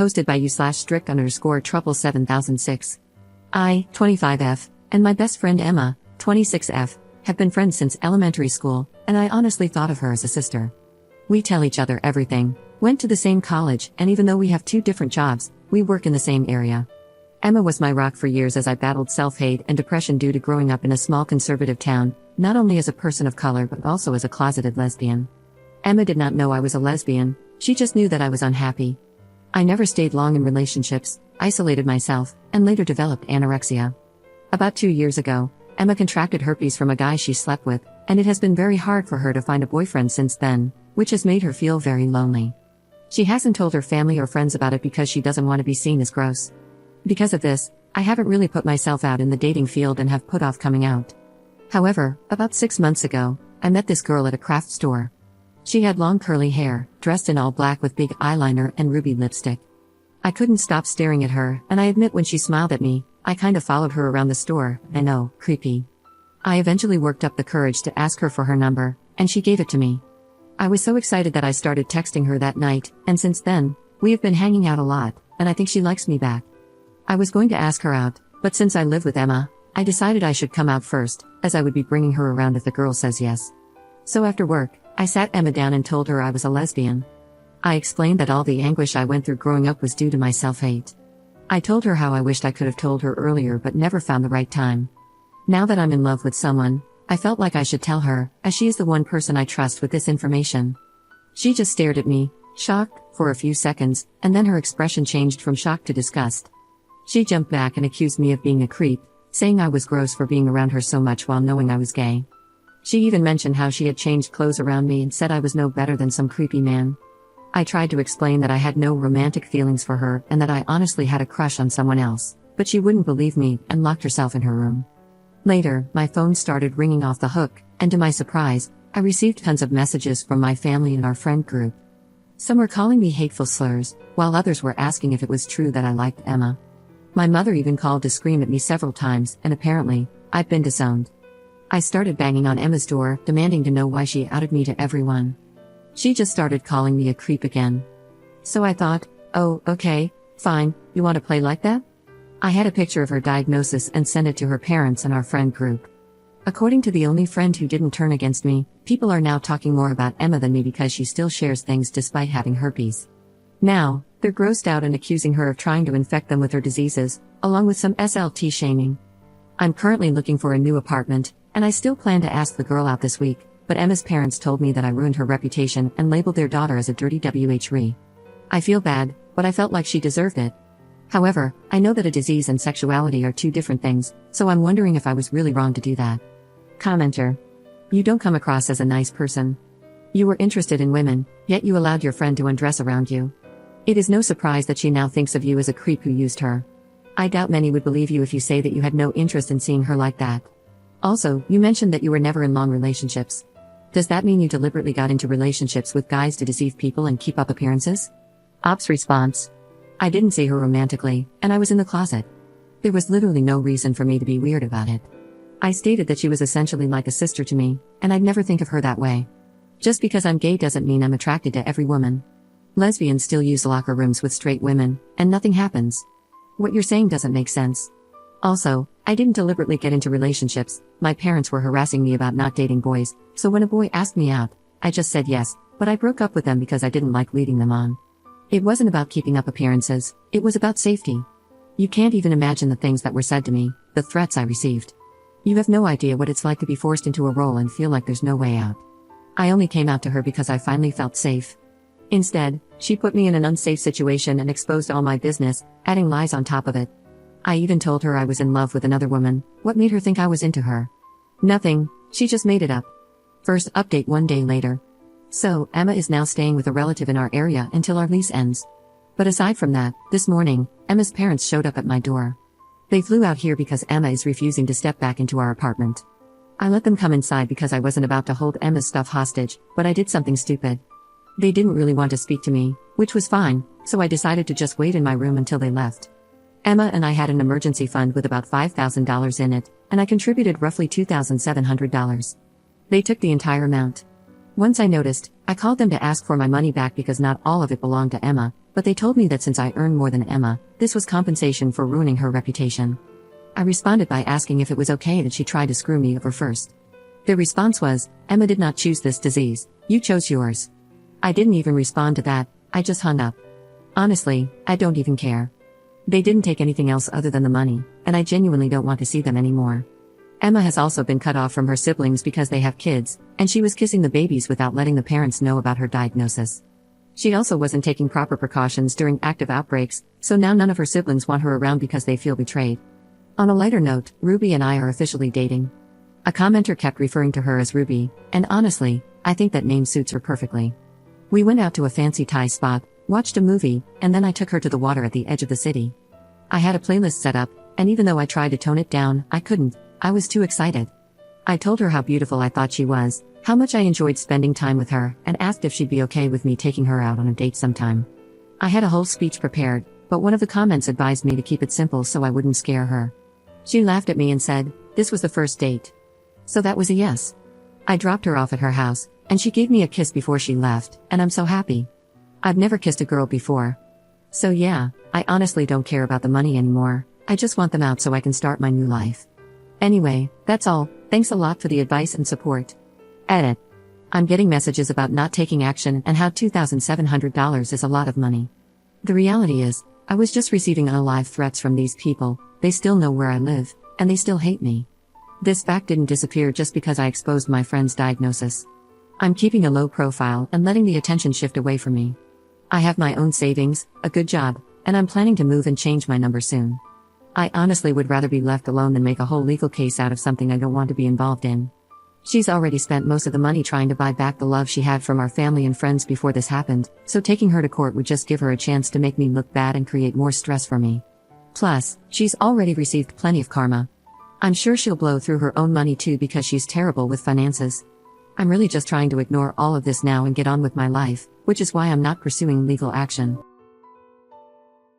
hosted by u/strict_trouble7006. I, 25F, and my best friend Emma, 26F, have been friends since elementary school, and I honestly thought of her as a sister. We tell each other everything, went to the same college, and even though we have 2 different jobs, we work in the same area. Emma was my rock for years as I battled self-hate and depression due to growing up in a small conservative town, not only as a person of color but also as a closeted lesbian. Emma did not know I was a lesbian, she just knew that I was unhappy. I never stayed long in relationships, isolated myself, and later developed anorexia. About 2 years ago, Emma contracted herpes from a guy she slept with, and it has been very hard for her to find a boyfriend since then, which has made her feel very lonely. She hasn't told her family or friends about it because she doesn't want to be seen as gross. Because of this, I haven't really put myself out in the dating field and have put off coming out. However, about 6 months ago, I met this girl at a craft store. She had long curly hair, dressed in all black with big eyeliner and ruby lipstick. I couldn't stop staring at her, and I admit when she smiled at me, I kind of followed her around the store. I know, creepy. I eventually worked up the courage to ask her for her number, and she gave it to me. I was so excited that I started texting her that night, and since then, we have been hanging out a lot, and I think she likes me back. I was going to ask her out, but since I live with Emma, I decided I should come out first, as I would be bringing her around if the girl says yes. So after work, I sat Emma down and told her I was a lesbian. I explained that all the anguish I went through growing up was due to my self-hate. I told her how I wished I could have told her earlier but never found the right time. Now that I'm in love with someone, I felt like I should tell her, as she is the one person I trust with this information. She just stared at me, shocked, for a few seconds, and then her expression changed from shock to disgust. She jumped back and accused me of being a creep, saying I was gross for being around her so much while knowing I was gay. She even mentioned how she had changed clothes around me and said I was no better than some creepy man. I tried to explain that I had no romantic feelings for her and that I honestly had a crush on someone else, but she wouldn't believe me and locked herself in her room. Later, my phone started ringing off the hook, and to my surprise, I received tons of messages from my family and our friend group. Some were calling me hateful slurs, while others were asking if it was true that I liked Emma. My mother even called to scream at me several times, and apparently, I've been disowned. I started banging on Emma's door, demanding to know why she outed me to everyone. She just started calling me a creep again. So I thought, oh, okay, fine, you want to play like that? I had a picture of her diagnosis and sent it to her parents and our friend group. According to the only friend who didn't turn against me, people are now talking more about Emma than me because she still shares things despite having herpes. Now, they're grossed out and accusing her of trying to infect them with her diseases, along with some SLT shaming. I'm currently looking for a new apartment, and I still plan to ask the girl out this week, but Emma's parents told me that I ruined her reputation and labeled their daughter as a dirty WHRE. I feel bad, but I felt like she deserved it. However, I know that a disease and sexuality are 2 different things, so I'm wondering if I was really wrong to do that. Commenter. You don't come across as a nice person. You were interested in women, yet you allowed your friend to undress around you. It is no surprise that she now thinks of you as a creep who used her. I doubt many would believe you if you say that you had no interest in seeing her like that. Also, you mentioned that you were never in long relationships. Does that mean you deliberately got into relationships with guys to deceive people and keep up appearances? Ops response. I didn't see her romantically, and I was in the closet. There was literally no reason for me to be weird about it. I stated that she was essentially like a sister to me, and I'd never think of her that way. Just because I'm gay doesn't mean I'm attracted to every woman. Lesbians still use locker rooms with straight women, and nothing happens. What you're saying doesn't make sense. Also, I didn't deliberately get into relationships. My parents were harassing me about not dating boys, so when a boy asked me out, I just said yes, but I broke up with them because I didn't like leading them on. It wasn't about keeping up appearances, it was about safety. You can't even imagine the things that were said to me, the threats I received. You have no idea what it's like to be forced into a role and feel like there's no way out. I only came out to her because I finally felt safe. Instead, she put me in an unsafe situation and exposed all my business, adding lies on top of it. I even told her I was in love with another woman. What made her think I was into her? Nothing, she just made it up. First update 1 day later. So, Emma is now staying with a relative in our area until our lease ends. But aside from that, this morning, Emma's parents showed up at my door. They flew out here because Emma is refusing to step back into our apartment. I let them come inside because I wasn't about to hold Emma's stuff hostage, but I did something stupid. They didn't really want to speak to me, which was fine, so I decided to just wait in my room until they left. Emma and I had an emergency fund with about $5,000 in it, and I contributed roughly $2,700. They took the entire amount. Once I noticed, I called them to ask for my money back because not all of it belonged to Emma, but they told me that since I earned more than Emma, this was compensation for ruining her reputation. I responded by asking if it was okay that she tried to screw me over first. Their response was, "Emma did not choose this disease, you chose yours." I didn't even respond to that, I just hung up. Honestly, I don't even care. They didn't take anything else other than the money, and I genuinely don't want to see them anymore. Emma has also been cut off from her siblings because they have kids, and she was kissing the babies without letting the parents know about her diagnosis. She also wasn't taking proper precautions during active outbreaks, so now none of her siblings want her around because they feel betrayed. On a lighter note, Ruby and I are officially dating. A commenter kept referring to her as Ruby, and honestly, I think that name suits her perfectly. We went out to a fancy Thai spot, watched a movie, and then I took her to the water at the edge of the city. I had a playlist set up, and even though I tried to tone it down, I couldn't. I was too excited. I told her how beautiful I thought she was, how much I enjoyed spending time with her, and asked if she'd be okay with me taking her out on a date sometime. I had a whole speech prepared, but one of the comments advised me to keep it simple so I wouldn't scare her. She laughed at me and said, "This was the first date." So that was a yes. I dropped her off at her house, and she gave me a kiss before she left, and I'm so happy. I've never kissed a girl before. So yeah, I honestly don't care about the money anymore, I just want them out so I can start my new life. Anyway, that's all, thanks a lot for the advice and support. Edit. I'm getting messages about not taking action and how $2,700 is a lot of money. The reality is, I was just receiving unalive threats from these people, they still know where I live, and they still hate me. This fact didn't disappear just because I exposed my friend's diagnosis. I'm keeping a low profile and letting the attention shift away from me. I have my own savings, a good job, and I'm planning to move and change my number soon. I honestly would rather be left alone than make a whole legal case out of something I don't want to be involved in. She's already spent most of the money trying to buy back the love she had from our family and friends before this happened, so taking her to court would just give her a chance to make me look bad and create more stress for me. Plus, she's already received plenty of karma. I'm sure she'll blow through her own money too because she's terrible with finances. I'm really just trying to ignore all of this now and get on with my life, which is why I'm not pursuing legal action.